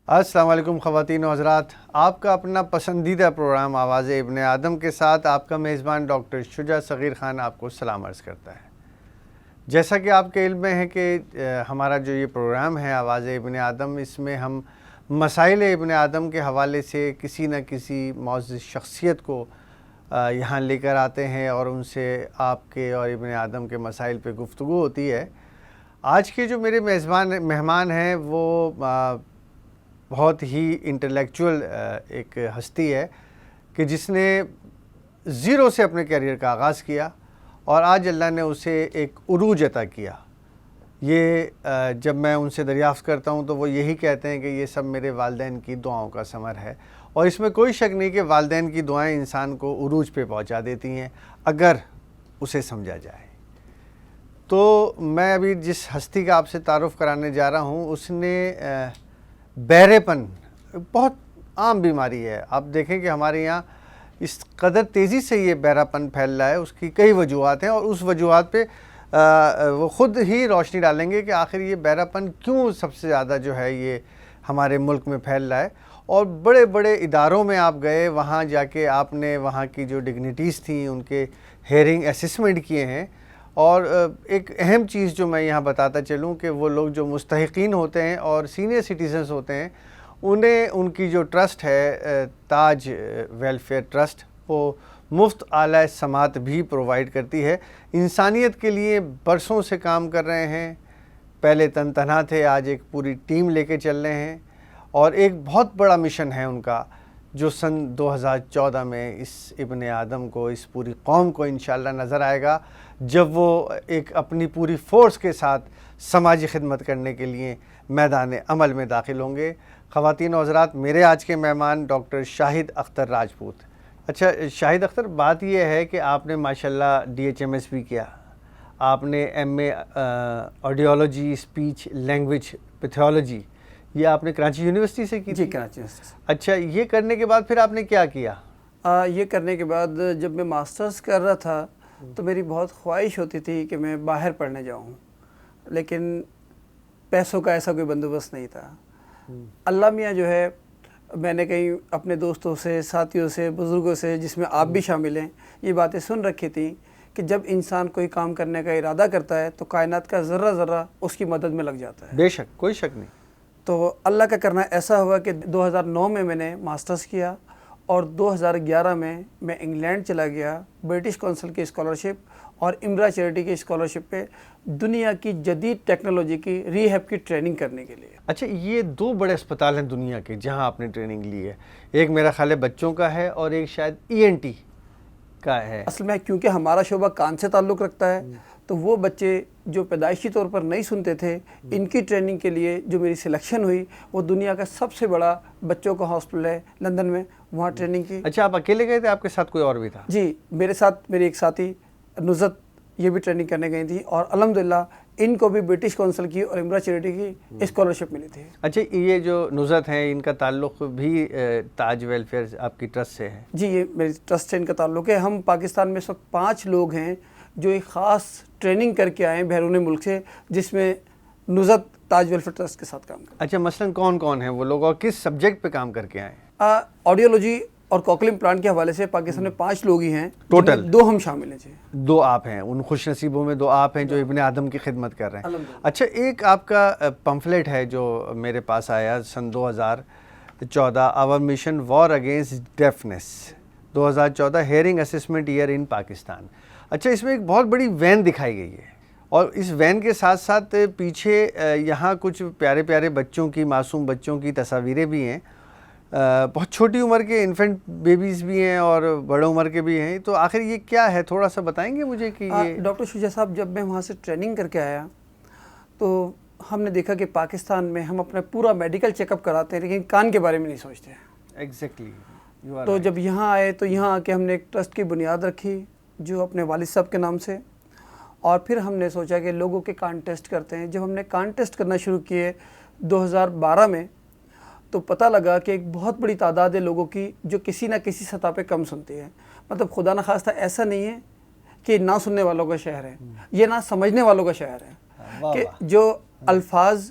السلام علیکم خواتین و حضرات، آپ کا اپنا پسندیدہ پروگرام آواز ابن آدم کے ساتھ آپ کا میزبان ڈاکٹر شجاع صغیر خان آپ کو سلام عرض کرتا ہے۔ جیسا کہ آپ کے علم میں ہے کہ ہمارا جو یہ پروگرام ہے آواز ابن آدم، اس میں ہم مسائل ابن آدم کے حوالے سے کسی نہ کسی معزز شخصیت کو یہاں لے کر آتے ہیں اور ان سے آپ کے اور ابن آدم کے مسائل پہ گفتگو ہوتی ہے۔ آج کے جو میرے مہمان ہیں وہ بہت ہی انٹلیکچول ایک ہستی ہے کہ جس نے زیرو سے اپنے کیریئر کا آغاز کیا اور آج اللہ نے اسے ایک عروج عطا کیا۔ یہ جب میں ان سے دریافت کرتا ہوں تو وہ یہی کہتے ہیں کہ یہ سب میرے والدین کی دعاؤں کا ثمر ہے، اور اس میں کوئی شک نہیں کہ والدین کی دعائیں انسان کو عروج پہ پہنچا دیتی ہیں اگر اسے سمجھا جائے۔ تو میں ابھی جس ہستی کا آپ سے تعارف کرانے جا رہا ہوں اس نے بہرے پن، بہت عام بیماری ہے، آپ دیکھیں کہ ہمارے یہاں اس قدر تیزی سے یہ بہرا پن پھیل رہا ہے، اس کی کئی وجوہات ہیں اور اس وجوہات پہ وہ خود ہی روشنی ڈالیں گے کہ آخر یہ بہرا پن کیوں سب سے زیادہ جو ہے یہ ہمارے ملک میں پھیل رہا ہے۔ اور بڑے بڑے اداروں میں آپ گئے، وہاں جا کے آپ نے وہاں کی جو ڈگنیٹیز تھیں ان کے ہیئرنگ اسسمنٹ کیے ہیں، اور ایک اہم چیز جو میں یہاں بتاتا چلوں کہ وہ لوگ جو مستحقین ہوتے ہیں اور سینئر سٹیزنز ہوتے ہیں انہیں ان کی جو ٹرسٹ ہے تاج ویلفیئر ٹرسٹ، وہ مفت اعلیٰ سماعت بھی پرووائڈ کرتی ہے۔ انسانیت کے لیے برسوں سے کام کر رہے ہیں، پہلے تنہا تھے، آج ایک پوری ٹیم لے کے چل رہے ہیں، اور ایک بہت بڑا مشن ہے ان کا جو سن 2014 میں اس ابن آدم کو، اس پوری قوم کو انشاءاللہ نظر آئے گا جب وہ ایک اپنی پوری فورس کے ساتھ سماجی خدمت کرنے کے لیے میدان عمل میں داخل ہوں گے۔ خواتین و حضرات، میرے آج کے مہمان ڈاکٹر شاہد اختر راجپوت۔ اچھا شاہد اختر، بات یہ ہے کہ آپ نے ماشاءاللہ DHMS بھی کیا، آپ نے MA آڈیولوجی اسپیچ لینگویج پیتھولوجی، یہ آپ نے کراچی یونیورسٹی سے کی تھی؟ جی، کراچی یونیورسٹی سے۔ اچھا، یہ کرنے کے بعد پھر آپ نے کیا کیا؟ یہ کرنے کے بعد جب میں ماسٹرز کر رہا تھا تو میری بہت خواہش ہوتی تھی کہ میں باہر پڑھنے جاؤں، لیکن پیسوں کا ایسا کوئی بندوبست نہیں تھا۔ اللہ میاں جو ہے، میں نے کہیں اپنے دوستوں سے، ساتھیوں سے، بزرگوں سے، جس میں آپ بھی شامل ہیں، یہ باتیں سن رکھی تھیں کہ جب انسان کوئی کام کرنے کا ارادہ کرتا ہے تو کائنات کا ذرہ ذرہ اس کی مدد میں لگ جاتا ہے۔ بے شک، کوئی شک نہیں۔ تو اللہ کا کرنا ایسا ہوا کہ 2009 میں نے ماسٹرز کیا، اور 2011 میں انگلینڈ چلا گیا برٹش کونسل کی اسکالرشپ اور امرا چیریٹی کی اسکالرشپ پہ دنیا کی جدید ٹیکنالوجی کی ری ہیب کی ٹریننگ کرنے کے لیے۔ اچھا، یہ دو بڑے اسپتال ہیں دنیا کے جہاں آپ نے ٹریننگ لی ہے، ایک میرا خیال ہے بچوں کا ہے اور ایک شاید ENT کا ہے۔ اصل میں کیونکہ ہمارا شعبہ کان سے تعلق رکھتا ہے تو وہ بچے جو پیدائشی طور پر نہیں سنتے تھے، ان کی ٹریننگ کے لیے جو میری سلیکشن ہوئی، وہ دنیا کا سب سے بڑا بچوں کا ہاسپٹل ہے لندن میں، وہاں ٹریننگ کی۔ اچھا، آپ اکیلے گئے تھے، آپ کے ساتھ کوئی اور بھی تھا؟ جی، میرے ساتھ میری ایک ساتھی نزت، یہ بھی ٹریننگ کرنے گئی تھی، اور الحمدللہ ان کو بھی برٹش کونسل کی اور امرا چیریٹی کی اسکالرشپ ملی تھی۔ اچھا، یہ جو نزت ہیں ان کا تعلق بھی تاج ویلفیئر آپ کی ٹرسٹ سے ہے؟ جی، یہ میری ٹرسٹ سے ان کا تعلق ہے۔ ہم پاکستان میں اس وقت 5 لوگ ہیں جو ایک خاص ٹریننگ کر کے آئے ہیں بیرون ملک سے، جس میں نزت تاج ویلفیئر ٹرسٹ کے ساتھ کام کرتے ہیں۔ اچھا، مثلاً کون کون ہیں وہ لوگ اور کس سبجیکٹ پہ کام کر کے آئے ہیں؟ آڈیولوجی اور کوکلیم پلانٹ کے حوالے سے پاکستان میں 5 لوگ ہی ہیں، ٹوٹل 2 ہم شامل ہیں۔ جی، 2 آپ ہیں، ان خوش نصیبوں میں 2 آپ ہیں جو ابن آدم کی خدمت کر رہے ہیں۔ الحمدللہ۔ اچھا، ایک آپ کا پمفلیٹ ہے جو میرے پاس آیا سن 2014، our mission war against deafness 2014 hearing assessment year in Pakistan. اچھا، اس میں ایک بہت بڑی وین دکھائی گئی ہے، اور اس وین کے ساتھ ساتھ پیچھے یہاں کچھ پیارے پیارے بچوں کی، معصوم بچوں کی تصاویریں بھی ہیں، بہت چھوٹی عمر کے انفینٹ بیبیز بھی ہیں اور بڑے عمر کے بھی ہیں۔ تو آخر یہ کیا ہے، تھوڑا سا بتائیں گے مجھے کہ یہ؟ ڈاکٹر شجاع صاحب، جب میں وہاں سے ٹریننگ کر کے آیا تو ہم نے دیکھا کہ پاکستان میں ہم اپنا پورا میڈیکل چیک اپ کراتے ہیں لیکن کان کے بارے میں نہیں سوچتے ہیں۔ ایگزیکٹلی۔ تو جب یہاں آئے تو یہاں آ کے ہم نے ایک ٹرسٹ کی بنیاد رکھی جو اپنے والد صاحب کے نام سے، اور پھر ہم نے سوچا کہ لوگوں کے کان ٹیسٹ کرتے ہیں۔ جب ہم نے کان ٹیسٹ کرنا شروع کیے 2012 میں، تو پتہ لگا کہ ایک بہت بڑی تعداد ہے لوگوں کی جو کسی نہ کسی سطح پہ کم سنتی ہے۔ مطلب خدا نخواستہ ایسا نہیں ہے کہ نہ سننے والوں کا شہر ہے، یہ نہ سمجھنے والوں کا شہر ہے، کہ جو الفاظ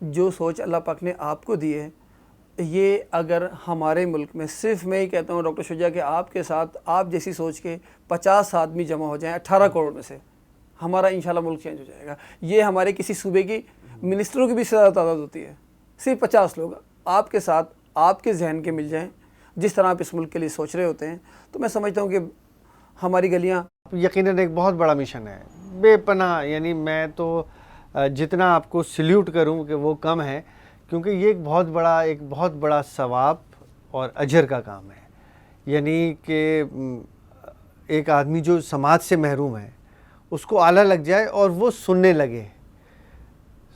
جو سوچ اللہ پاک نے آپ کو دی ہے، یہ اگر ہمارے ملک میں صرف میں ہی کہتا ہوں ڈاکٹر شجاع کہ آپ کے ساتھ آپ جیسی سوچ کے 50 آدمی جمع ہو جائیں 18 کروڑ میں سے، ہمارا انشاءاللہ ملک چینج ہو جائے گا۔ یہ ہمارے کسی صوبے کی منسٹروں کی بھی زیادہ تعداد ہوتی ہے، صرف 50 لوگ آپ کے ساتھ آپ کے ذہن کے مل جائیں جس طرح آپ اس ملک کے لیے سوچ رہے ہوتے ہیں، تو میں سمجھتا ہوں کہ ہماری گلیاں یقیناً ایک بہت بڑا مشن ہے، بے پناہ، یعنی میں تو جتنا آپ کو سلیوٹ کروں کہ وہ کم ہے، کیونکہ یہ ایک بہت بڑا ثواب اور اجر کا کام ہے۔ یعنی کہ ایک آدمی جو سماج سے محروم ہے اس کو آلہ لگ جائے اور وہ سننے لگے،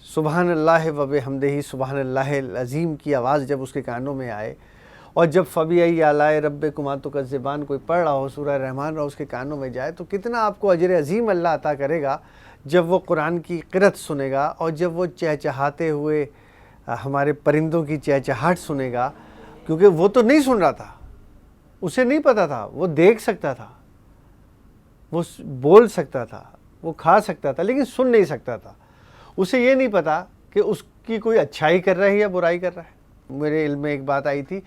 سبحان اللہ و بحمدہ سبحان اللہ العظیم کی آواز جب اس کے کانوں میں آئے، اور جب فبأي آلاء ربكما تكذبان کوئی پڑھ رہا ہو سورہ رحمان اور اس کے کانوں میں جائے، تو کتنا آپ کو اجر عظیم اللہ عطا کرے گا جب وہ قرآن کی قرأت سنے گا، اور جب وہ چہچہاتے ہوئے ہمارے پرندوں کی چہچہاہٹ سنے گا، کیونکہ وہ تو نہیں سن رہا تھا، اسے نہیں پتا تھا، وہ دیکھ سکتا تھا، وہ بول سکتا تھا، وہ کھا سکتا تھا، لیکن سن نہیں سکتا تھا۔ اسے یہ نہیں پتا کہ اس کی کوئی اچھائی کر رہا ہے یا برائی کر رہا ہے۔ میرے علم میں ایک بات آئی تھی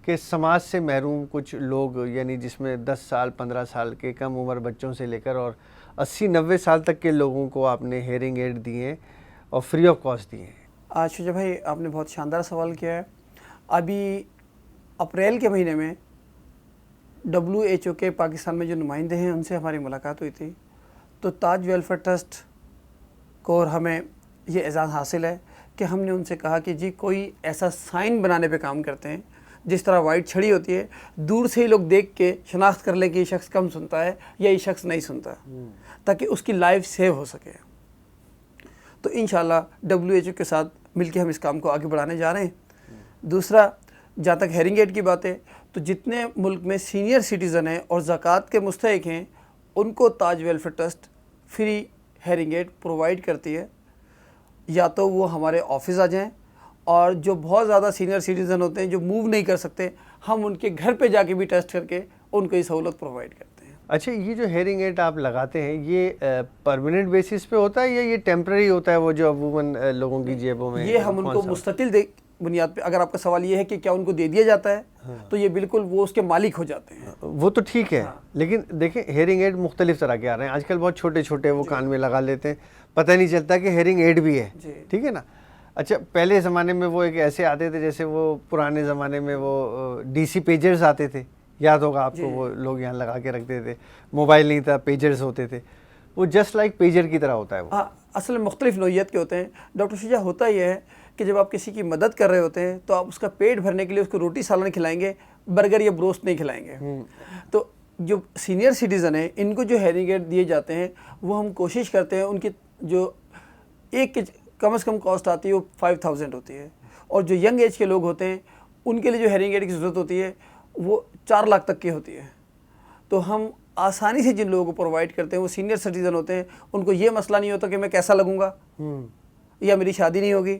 کہ سماج سے محروم کچھ لوگ، یعنی جس میں 10 سال 15 سال کے کم عمر بچوں سے لے کر اور 80-90 سال تک کے لوگوں کو آپ نے ہیئرنگ ایڈ دیے ہیں اور فری آف کاسٹ دیے ہیں۔ آج شجاع بھائی آپ نے بہت شاندار سوال کیا ہے۔ ابھی اپریل کے مہینے میں WHO کے پاکستان میں جو نمائندے ہیں ان سے ہماری ملاقات ہوئی تھی، تو تاج ویلفیئر ٹرسٹ کو ہمیں یہ اعزاز حاصل ہے کہ ہم نے ان سے کہا کہ جی کوئی ایسا سائن بنانے پہ کام کرتے ہیں، جس طرح وائٹ چھڑی ہوتی ہے، دور سے ہی لوگ دیکھ کے شناخت کر لیں کہ یہ شخص کم سنتا ہے یا یہ شخص نہیں سنتا، تاکہ اس کی لائف سیو ہو سکے۔ تو انشاءاللہ WHO کے ساتھ مل کے ہم اس کام کو آگے بڑھانے جا رہے ہیں۔ دوسرا، جہاں تک ہیئرنگ ایڈ کی بات ہے، تو جتنے ملک میں سینئر سٹیزن ہیں اور زکوٰۃ کے مستحق ہیں، ان کو Taj welfare trust free hearing aid provide کرتی ہے۔ یا تو وہ ہمارے آفس آ جائیں، اور جو بہت زیادہ سینئر سٹیزن ہوتے ہیں جو موو نہیں کر سکتے، ہم ان کے گھر پہ جا کے بھی ٹیسٹ کر کے ان کو یہ سہولت پرووائڈ کرتے ہیں۔ اچھا، یہ جو ہیئرنگ ایڈ آپ لگاتے ہیں یہ پرماننٹ بیسس پہ ہوتا ہے یا یہ ٹیمپرری ہوتا ہے، وہ جو عموماً لوگوں کی جیبوں میں؟ یہ ہم ان کو مستقل بنیاد پہ، اگر آپ کا سوال یہ ہے کہ کیا ان کو دے دیا جاتا ہے، تو یہ بالکل وہ اس کے مالک ہو جاتے ہیں۔ وہ تو ٹھیک ہے، لیکن دیکھیں ہیئرنگ ایڈ مختلف طرح کے آ رہے ہیں آج کل، بہت چھوٹے چھوٹے وہ کان میں لگا لیتے ہیں، پتہ نہیں چلتا کہ ہیئرنگ ایڈ بھی ہے، ٹھیک ہے نا۔ اچھا، پہلے زمانے میں وہ ایک ایسے آتے تھے جیسے وہ پرانے زمانے میں وہ DC پیجرز آتے تھے، یاد ہوگا آپ کو، وہ لوگ یہاں لگا کے رکھتے تھے، موبائل نہیں تھا، پیجرز ہوتے تھے، وہ جسٹ لائک پیجر کی طرح ہوتا ہے وہ۔ اصل میں مختلف نوعیت کے ہوتے ہیں ڈاکٹر شجاع۔ ہوتا یہ ہے کہ جب آپ کسی کی مدد کر رہے ہوتے ہیں تو آپ اس کا پیٹ بھرنے کے لیے اس کو روٹی سالن کھلائیں گے، برگر یا بروسٹ نہیں کھلائیں گے۔ تو جو سینئر سٹیزن ہیں ان کو جو ہیئرنگ ایڈ دیے جاتے ہیں، وہ ہم کوشش کرتے ہیں ان کی جو ایک کم از کم کاسٹ آتی ہے وہ 5000 ہوتی ہے، اور جو ینگ ایج کے لوگ ہوتے ہیں ان کے لیے جو ہیئرنگ ایڈ کی ضرورت ہوتی ہے وہ 4 لاکھ تک کی ہوتی ہے۔ تو ہم آسانی سے جن لوگوں کو پرووائڈ کرتے ہیں وہ سینئر سٹیزن ہوتے ہیں، ان کو یہ مسئلہ نہیں ہوتا کہ میں کیسا لگوں گا یا میری شادی نہیں ہوگی،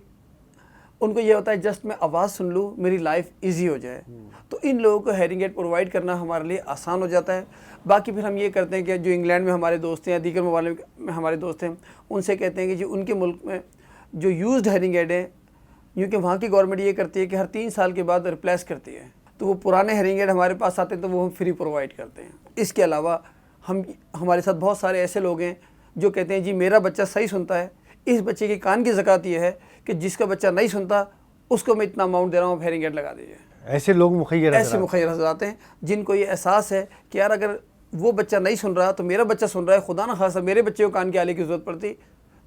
ان کو یہ ہوتا ہے جسٹ میں آواز سن لوں، میری لائف ایزی ہو جائے۔ تو ان لوگوں کو ہیئرنگ ایڈ پرووائڈ کرنا ہمارے لیے آسان ہو جاتا ہے۔ باقی پھر ہم یہ کرتے ہیں کہ جو انگلینڈ میں ہمارے دوست ہیں یا دیگر ممالک میں ہمارے دوست ہیں، ان سے کہتے ہیں کہ جی ان کے ملک میں جو یوزڈ ہیئرنگ ایڈ ہے، کیونکہ وہاں کی گورنمنٹ یہ کرتی ہے کہ ہر 3 سال کے بعد ریپلیس کرتی ہے، تو وہ پرانے ہیئرنگ ایڈ ہمارے پاس آتے ہیں تو وہ ہم فری پرووائڈ کرتے ہیں۔ اس کے علاوہ ہمارے ساتھ بہت سارے ایسے لوگ ہیں جو کہتے ہیں جی میرا بچہ صحیح سنتا ہے، اس بچے کے کان کی زکوٰۃ یہ ہے کہ جس کا بچہ نہیں سنتا اس کو میں اتنا اماؤنٹ دے رہا ہوں، ہیئرنگ ایڈ لگا دیجیے۔ ایسے لوگ مخیر حضرات ہیں جن کو یہ احساس ہے کہ یار اگر وہ بچہ نہیں سن رہا تو میرا بچہ سن رہا ہے، خدا نہ خواستہ میرے بچے کو کان کے آلے کی ضرورت پڑتی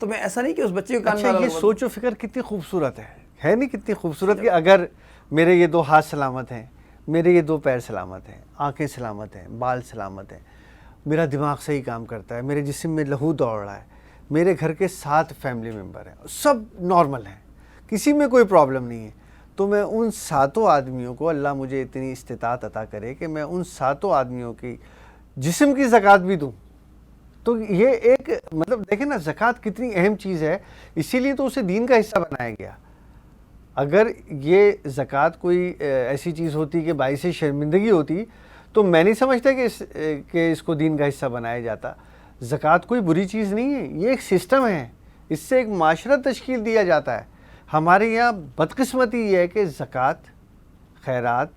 تو میں ایسا نہیں کہ اس بچے کو کان میں آلہ لگوا دوں۔ یہ سوچ و فکر کتنی خوبصورت ہے نہیں کتنی خوبصورت کہ اگر میرے یہ 2 ہاتھ سلامت ہیں، میرے یہ 2 پیر سلامت ہیں، آنکھیں سلامت ہیں، بال سلامت ہیں، میرا دماغ صحیح کام کرتا ہے، میرے جسم میں لہو دوڑ رہا ہے، میرے گھر کے 7 فیملی ممبر ہیں، سب نارمل ہیں، کسی میں کوئی پرابلم نہیں ہے، تو میں ان 7 آدمیوں کو، اللہ مجھے اتنی استطاعت عطا کرے کہ میں ان 7 آدمیوں کی جسم کی زکوٰۃ بھی دوں، تو یہ ایک مطلب دیکھیں نا زکوٰۃ کتنی اہم چیز ہے، اسی لیے تو اسے دین کا حصہ بنایا گیا۔ اگر یہ زکوٰۃ کوئی ایسی چیز ہوتی کہ باعث شرمندگی ہوتی تو میں نہیں سمجھتا کہ اس کو دین کا حصہ بنایا جاتا۔ زکوٰۃ کوئی بری چیز نہیں ہے، یہ ایک سسٹم ہے، اس سے ایک معاشرہ تشکیل دیا جاتا ہے. ہمارے یہاں بدقسمتی یہ ہے کہ زکوٰۃ، خیرات،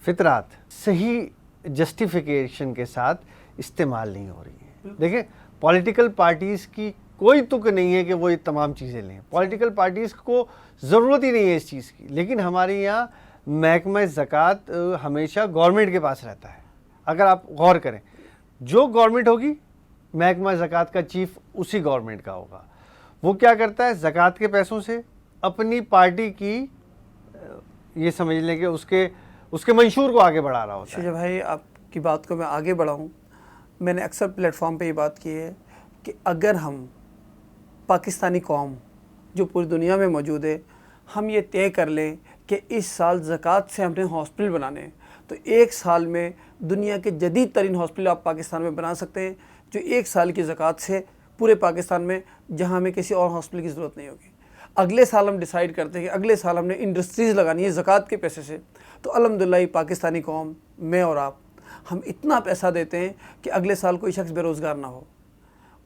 فطرات صحیح جسٹیفیکیشن کے ساتھ استعمال نہیں ہو رہی ہیں. دیکھیں پولیٹیکل پارٹیز کی کوئی تک نہیں ہے کہ وہ یہ تمام چیزیں لیں. پولیٹیکل پارٹیز کو ضرورت ہی نہیں ہے اس چیز کی. لیکن ہمارے یہاں محکمہ زکوٰۃ ہمیشہ گورنمنٹ کے پاس رہتا ہے. اگر آپ غور کریں جو گورنمنٹ ہوگی محکمہ زکوٰۃ کا چیف اسی گورنمنٹ کا ہوگا. وہ کیا کرتا ہے زکوٰۃ کے پیسوں سے اپنی پارٹی کی یہ سمجھ لیں کہ اس کے منشور کو آگے بڑھا رہا ہوتا ہے. شجاع بھائی آپ کی بات کو میں آگے بڑھاؤں. میں نے اکثر پلیٹ فارم پہ یہ بات کی ہے کہ اگر ہم پاکستانی قوم جو پوری دنیا میں موجود ہے ہم یہ طے کر لیں کہ اس سال زکوٰۃ سے ہم نے ہاسپٹل بنانے ہیں تو ایک سال میں دنیا کے جدید ترین ہاسپٹل آپ پاکستان میں بنا سکتے ہیں جو ایک سال کی زکوٰۃ سے پورے پاکستان میں، جہاں ہمیں کسی اور ہاسپٹل کی ضرورت نہیں ہوگی. اگلے سال ہم ڈیسائیڈ کرتے ہیں کہ اگلے سال ہم نے انڈسٹریز لگانی ہے زکوٰۃ کے پیسے سے، تو الحمدللہ یہ پاکستانی قوم، میں اور آپ، ہم اتنا پیسہ دیتے ہیں کہ اگلے سال کوئی شخص بے روزگار نہ ہو.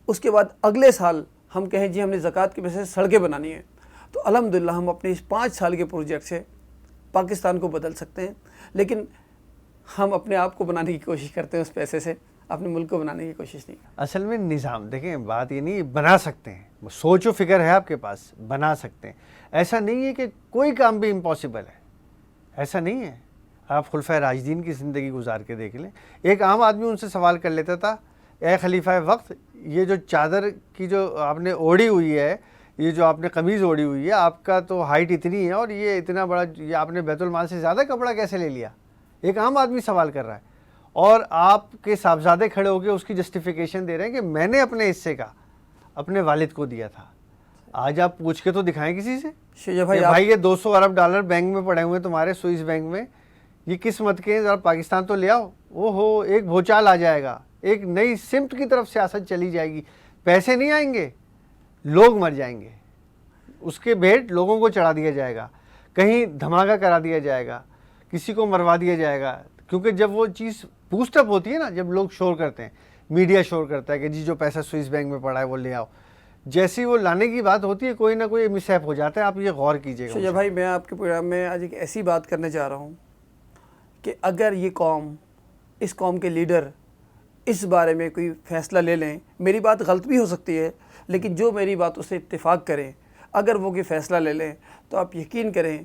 اس کے بعد اگلے سال ہم کہیں جی ہم نے زکوٰۃ کے پیسے سے سڑکیں بنانی ہیں، تو الحمدللہ ہم اپنے اس 5 سال کے پروجیکٹ سے پاکستان کو بدل سکتے ہیں. لیکن ہم اپنے آپ کو بنانے کی کوشش کرتے ہیں، اس پیسے سے اپنے ملک کو بنانے کی کوشش نہیں. اصل میں نظام دیکھیں، بات یہ نہیں بنا سکتے ہیں، سوچ و فکر ہے آپ کے پاس، بنا سکتے ہیں. ایسا نہیں ہے کہ کوئی کام بھی امپاسبل ہے، ایسا نہیں ہے. آپ خلفۂ راشدین کی زندگی گزار کے دیکھ لیں. ایک عام آدمی ان سے سوال کر لیتا تھا، اے خلیفہ وقت، یہ جو چادر کی جو آپ نے اوڑھی ہوئی ہے، یہ جو آپ نے قمیض اوڑھی ہوئی ہے، آپ کا تو ہائٹ اتنی ہے اور یہ اتنا بڑا، یہ آپ نے بیت المال سے زیادہ کپڑا کیسے لے لیا؟ ایک عام آدمی سوال کر رہا ہے اور آپ کے صاحبزادے کھڑے ہو کے اس کی جسٹیفیکیشن دے رہے ہیں کہ میں نے اپنے حصے کا اپنے والد کو دیا تھا. آج آپ پوچھ کے تو دکھائیں کسی سے، شجاع بھائی یہ 200 ارب ڈالر بینک میں پڑے ہوئے تمہارے سوئس بینک میں، یہ کس مت کے ہیں، ذرا پاکستان تو لے آؤ. وہ ہو ایک بھوچال آ جائے گا، ایک نئی سمت کی طرف سیاست چلی جائے گی. پیسے نہیں آئیں گے، لوگ مر جائیں گے. اس کے بھیٹ لوگوں کو چڑھا دیا جائے گا، کہیں دھماکہ کرا دیا جائے گا، کسی کو مروا دیا جائے گا. کیونکہ جب وہ چیز بوسٹ اپ ہوتی ہے نا، جب لوگ شور کرتے ہیں، میڈیا شور کرتا ہے کہ جی جو پیسہ سوئس بینک میں پڑا ہے وہ لے آؤ، جیسی وہ لانے کی بات ہوتی ہے کوئی نہ کوئی مس ہیپ ہو جاتا ہے. آپ یہ غور کیجیے گا. شجاع بھائی میں آپ کے پروگرام میں آج ایک ایسی بات کرنے جا رہا ہوں کہ اگر یہ قوم، اس قوم کے لیڈر اس بارے میں کوئی فیصلہ لے لیں، میری بات غلط بھی ہو سکتی ہے لیکن جو میری بات اس سے اتفاق کریں، اگر وہ کوئی فیصلہ لے لیں تو آپ یقین کریں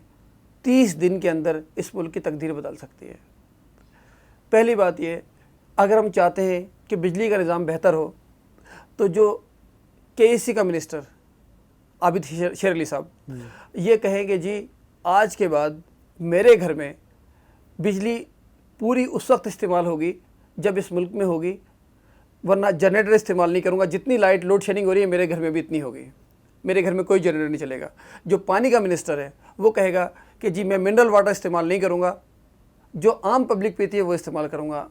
30 دن کے اندر اس ملک کی تقدیر بدل سکتی ہے. پہلی بات یہ، اگر ہم چاہتے ہیں کہ بجلی کا نظام بہتر ہو تو جو KEC کا منسٹر عابد شیر علی صاحب یہ کہیں کہ جی آج کے بعد میرے گھر میں بجلی پوری اس وقت استعمال ہوگی جب اس ملک میں ہوگی، ورنہ جنریٹر استعمال نہیں کروں گا. جتنی لائٹ لوڈ شیڈنگ ہو رہی ہے میرے گھر میں بھی اتنی ہوگی، میرے گھر میں کوئی جنریٹر نہیں چلے گا. جو پانی کا منسٹر ہے وہ کہے گا کہ جی میں منرل واٹر استعمال نہیں کروں گا، جو عام پبلک پیتی ہے وہ استعمال کروں گا.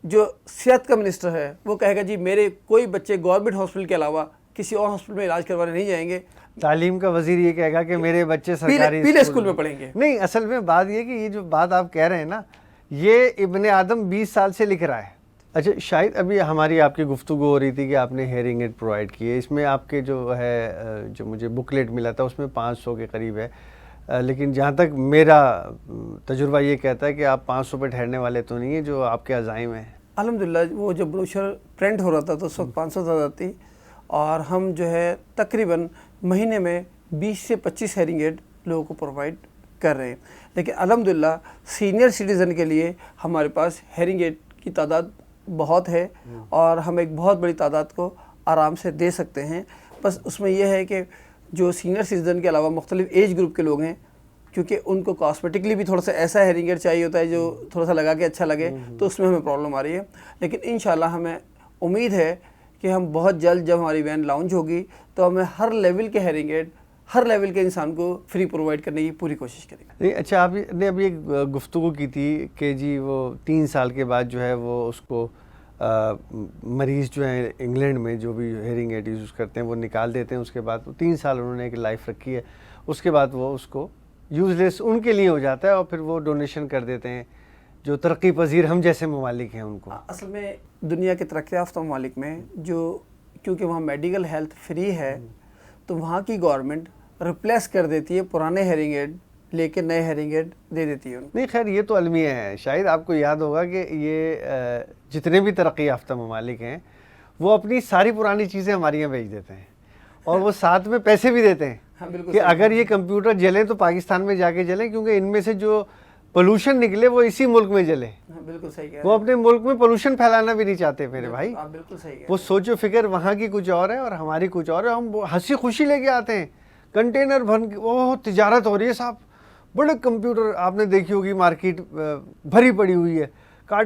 جو صحت کا منسٹر ہے وہ کہے گا جی میرے کوئی بچے گورنمنٹ ہاسپٹل کے علاوہ کسی اور ہاسپٹل میں علاج کروانے نہیں جائیں گے. تعلیم کا وزیر یہ کہے گا کہ میرے بچے سرکاری پیلے اسکول میں پڑھیں گے. نہیں، اصل میں بات یہ کہ یہ جو بات آپ کہہ رہے ہیں نا، یہ ابن آدم 20 سال سے لکھ رہا ہے. اچھا شاید ابھی ہماری آپ کی گفتگو ہو رہی تھی کہ آپ نے ہیئرنگ ایڈ پرووائڈ کی ہے. اس میں آپ کے جو ہے جو مجھے بکلیٹ ملا تھا اس میں 500 کے قریب ہے، لیکن جہاں تک میرا تجربہ یہ کہتا ہے کہ آپ 500 پہ ٹھہرنے والے تو نہیں ہیں، جو آپ کے عزائم ہیں. الحمدللہ وہ جب بروشر پرنٹ ہو رہا تھا تو اس وقت 500 زیادہ تھی، اور ہم جو ہے تقریباً مہینے میں 20 سے 25 ہیئرنگ ایڈ لوگوں کو پرووائڈ کر رہے ہیں. لیکن الحمدللہ سینئر سٹیزن کے لیے ہمارے پاس ہیئرنگ ایڈ کی تعداد بہت ہے اور ہم ایک بہت بڑی تعداد کو آرام سے دے سکتے ہیں. بس اس میں یہ ہے کہ جو سینئر سٹیزن کے علاوہ مختلف ایج گروپ کے لوگ ہیں، کیونکہ ان کو کاسمیٹکلی بھی تھوڑا سا ایسا ہیئرنگ ایڈ چاہیے ہوتا ہے جو تھوڑا سا لگا کے اچھا لگے، تو اس میں ہمیں پرابلم آ رہی ہے. لیکن انشاءاللہ ہمیں امید ہے کہ ہم بہت جلد جب ہماری وین لانچ ہوگی تو ہمیں ہر لیول کے ہیئرنگ ایڈ ہر لیول کے انسان کو فری پرووائڈ کرنے کی پوری کوشش کریں گے. اچھا آپ نے ابھی ایک گفتگو کی تھی کہ جی وہ 3 سال کے بعد جو ہے وہ اس کو مریض جو ہیں انگلینڈ میں جو بھی ہیئرنگ ایڈ یوز کرتے ہیں وہ نکال دیتے ہیں. اس کے بعد 3 سال انہوں نے ایک لائف رکھی ہے، اس کے بعد وہ اس کو یوز لیس ان کے لیے ہو جاتا ہے اور پھر وہ ڈونیشن کر دیتے ہیں جو ترقی پذیر ہم جیسے ممالک ہیں ان کو. اصل میں دنیا کے ترقی یافتہ ممالک میں جو کیونکہ وہاں میڈیکل ہیلتھ فری ہے تو وہاں کی گورنمنٹ ریپلیس کر دیتی ہے پرانے ہیرنگ ایڈ لے کے نئے ہیرنگ ایڈ دے دیتی ہے. نہیں خیر یہ تو المیہ ہے. شاید آپ کو یاد ہوگا کہ یہ جتنے بھی ترقی یافتہ ممالک ہیں وہ اپنی ساری پرانی چیزیں ہمارے یہاں بھیج دیتے ہیں اور وہ ساتھ میں پیسے بھی دیتے ہیں کہ اگر یہ کمپیوٹر جلیں تو پاکستان میں جا کے جلیں, کیونکہ ان میں سے جو پولوشن نکلے وہ اسی ملک میں جلے. بالکل صحیح. وہ اپنے ملک میں پولوشن پھیلانا بھی نہیں چاہتے میرے بھائی. بالکل صحیح. وہ سوچ و فکر وہاں کی کچھ اور ہے اور ہماری کچھ اور ہے. ہم ہنسی خوشی لے کے آتے ہیں کنٹینر بھر کے, وہ تجارت ہو رہی ہے صاحب. بڑے کمپیوٹر آپ نے دیکھی ہوگی مارکیٹ بھری پڑی ہوئی ہے.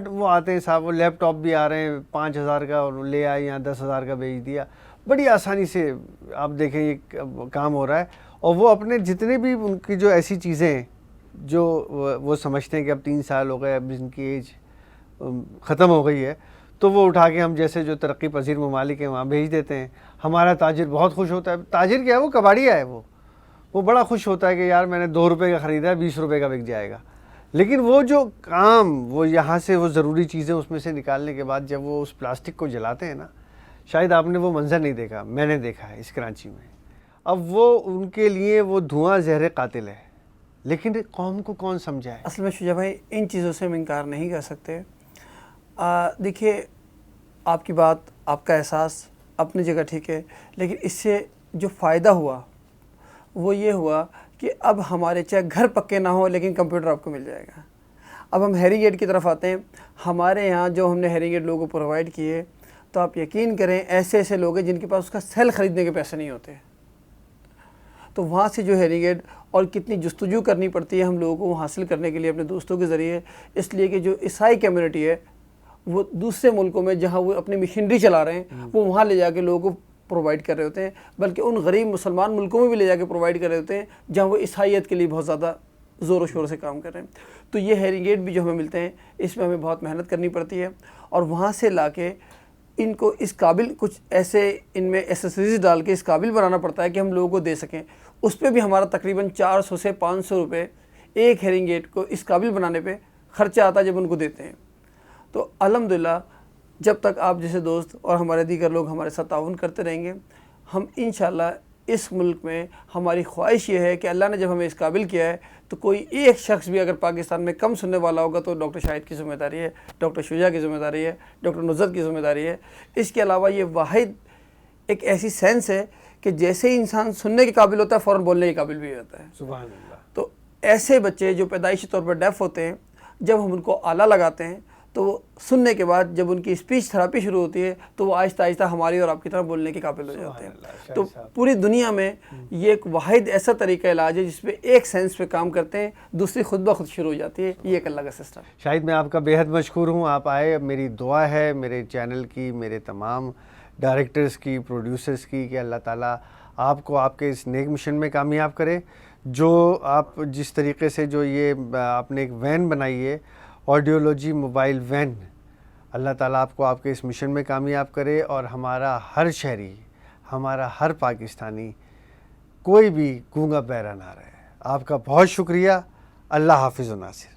وہ آتے ہیں صاحب, وہ لیپ ٹاپ بھی آ رہے ہیں 5,000 کا اور لے آئے یہاں 10,000 کا بیچ دیا. بڑی آسانی سے آپ دیکھیں یہ کام ہو رہا ہے. اور وہ اپنے جتنے بھی ان کی جو ایسی چیزیں ہیں جو وہ سمجھتے ہیں کہ اب 3 سال ہو گئے, اب ان کی ایج ختم ہو گئی ہے, تو وہ اٹھا کے ہم جیسے جو ترقی پذیر ممالک ہیں وہاں بھیج دیتے ہیں. ہمارا تاجر بہت خوش ہوتا ہے. تاجر کیا ہے, وہ کباڑیا ہے. وہ بڑا خوش ہوتا ہے کہ یار میں نے 2 روپے کا خریدا ہے 20 روپے کا بک جائے گا. لیکن وہ جو کام وہ یہاں سے وہ ضروری چیزیں اس میں سے نکالنے کے بعد جب وہ اس پلاسٹک کو جلاتے ہیں نا, شاید آپ نے وہ منظر نہیں دیکھا, میں نے دیکھا ہے اس کراچی میں. اب وہ ان کے لیے وہ دھواں زہر قاتل ہے, لیکن قوم کو کون سمجھائے. اصل میں شجاع بھائی ان چیزوں سے ہم انکار نہیں کر سکتے. دیکھیے آپ کی بات, آپ کا احساس اپنی جگہ ٹھیک ہے, لیکن اس سے جو فائدہ ہوا وہ یہ ہوا کہ اب ہمارے چاہے گھر پکے نہ ہوں لیکن کمپیوٹر آپ کو مل جائے گا. اب ہم ہیرنگ ایڈ کی طرف آتے ہیں. ہمارے یہاں جو ہم نے ہیرنگ ایڈ لوگوں کو پرووائڈ کیے, تو آپ یقین کریں ایسے ایسے لوگ ہیں جن کے پاس اس کا سیل خریدنے کے پیسے نہیں ہوتے. تو وہاں سے جو ہیرنگ ایڈ اور کتنی جستجو کرنی پڑتی ہے ہم لوگوں کو وہ حاصل کرنے کے لیے اپنے دوستوں کے ذریعے, اس لیے کہ جو عیسائی کمیونٹی ہے وہ دوسرے ملکوں میں جہاں وہ اپنی مشینری چلا رہے ہیں وہ وہاں لے جا کے لوگوں کو پرووائڈ کر رہے ہوتے ہیں, بلکہ ان غریب مسلمان ملکوں میں بھی لے جا کے پرووائڈ کر رہے ہوتے ہیں جہاں وہ عیسائیت کے لیے بہت زیادہ زور و شور سے کام کر رہے ہیں. تو یہ ہیرنگ ایڈ بھی جو ہمیں ملتے ہیں اس میں ہمیں بہت محنت کرنی پڑتی ہے, اور وہاں سے لا کے ان کو اس قابل کچھ ایسے ان میں ایسیسریز ڈال کے اس قابل بنانا پڑتا ہے کہ ہم لوگوں کو دے سکیں. اس پہ بھی ہمارا تقریباً 400 سے 500 روپے ایک ہیرنگ ایڈ کو اس قابل بنانے پہ خرچہ آتا ہے جب ان کو دیتے ہیں. تو الحمدللہ جب تک آپ جیسے دوست اور ہمارے دیگر لوگ ہمارے ساتھ تعاون کرتے رہیں گے, ہم انشاءاللہ اس ملک میں ہماری خواہش یہ ہے کہ اللہ نے جب ہمیں اس قابل کیا ہے تو کوئی ایک شخص بھی اگر پاکستان میں کم سننے والا ہوگا تو ڈاکٹر شاہد کی ذمہ داری ہے, ڈاکٹر شجاع کی ذمہ داری ہے, ڈاکٹر نصرت کی ذمہ داری ہے. اس کے علاوہ یہ واحد ایک ایسی سینس ہے کہ جیسے ہی انسان سننے کے قابل ہوتا ہے فوراً بولنے کے قابل بھی ہوتا ہے. سبحان اللہ. تو ایسے بچے جو پیدائشی طور پر ڈیف ہوتے ہیں, جب ہم ان کو آلہ لگاتے ہیں تو وہ سننے کے بعد جب ان کی اسپیچ تھراپی شروع ہوتی ہے تو وہ آہستہ آہستہ ہماری اور آپ کی طرح بولنے کے قابل ہو جاتے ہیں. تو پوری دنیا میں یہ ایک واحد ایسا طریقہ علاج ہے جس پہ ایک سینس پہ کام کرتے ہیں, دوسری خود بخود شروع ہو جاتی ہے. یہ ایک اللہ کا سسٹم. شاہد میں آپ کا بے حد مشکور ہوں, آپ آئے. میری دعا ہے میرے چینل کی, میرے تمام ڈائریکٹرز کی, پروڈیوسرز کی, کہ اللہ تعالیٰ آپ کو آپ کے اس نیک مشن میں کامیاب کرے. جو آپ جس طریقے سے جو یہ آپ نے ایک وین بنائی ہے, آڈیولوجی موبائل وین, اللہ تعالیٰ آپ کو آپ کے اس مشن میں کامیاب کرے, اور ہمارا ہر شہری, ہمارا ہر پاکستانی کوئی بھی گونگا بہرا نہ رہے. آپ کا بہت شکریہ. اللہ حافظ و ناصر.